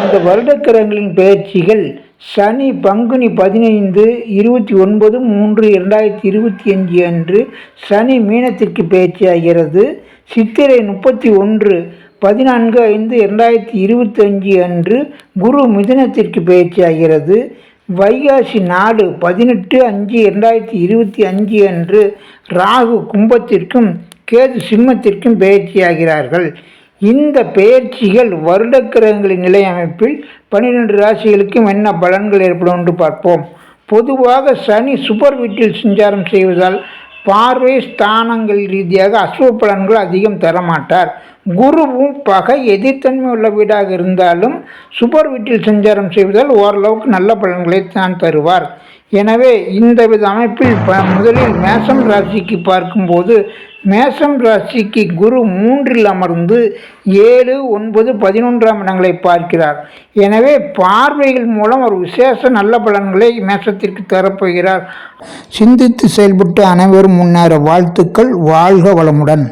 இந்த வருடக்கிரகங்களின் பெயர்ச்சிகள் சனி பங்குனி 15 29/3/2025 அன்று சனி மீனத்திற்கு பெயர்ச்சியாகிறது. சித்திரை 31 14/5/2025 அன்று குரு மிதுனத்திற்கு பெயர்ச்சியாகிறது. வைகாசி 4 18/5/2025 அன்று ராகு கும்பத்திற்கும் கேது சிம்மத்திற்கும் பெயர்ச்சியாகிறார்கள். இந்த பெயர்ச்சிகள் வருடக்கிரகங்களின் நிலை அமைப்பில் 12 ராசிகளுக்கும் என்ன பலன்கள் ஏற்படும் என்று பார்ப்போம். பொதுவாக சனி சுபர் வீட்டில் சஞ்சாரம் செய்வதால் பார்வை ஸ்தானங்கள் ரீதியாக அசுப பலன்கள் அதிகம் தரமாட்டார். குருவும் பகை எதிர்த்தன்மை உள்ள வீடாக இருந்தாலும் சுபர் வீட்டில் சஞ்சாரம் செய்வதால் ஓரளவுக்கு நல்ல பலன்களை தான் தருவார். எனவே இந்த வித அமைப்பில் முதலில் மேஷம் ராசிக்கு பார்க்கும்போது மேஷம் ராசிக்கு குரு 3இல் அமர்ந்து 7, 9, 11ஆம் இடங்களை பார்க்கிறார். எனவே பார்வைகள் மூலம் ஒரு விசேஷ நல்ல பலன்களை மேஷத்திற்கு தரப்போகிறார். சிந்தித்து செயல்பட்டு அனைவரும் முன்னேற வாழ்த்துக்கள். வாழ்க வளமுடன்.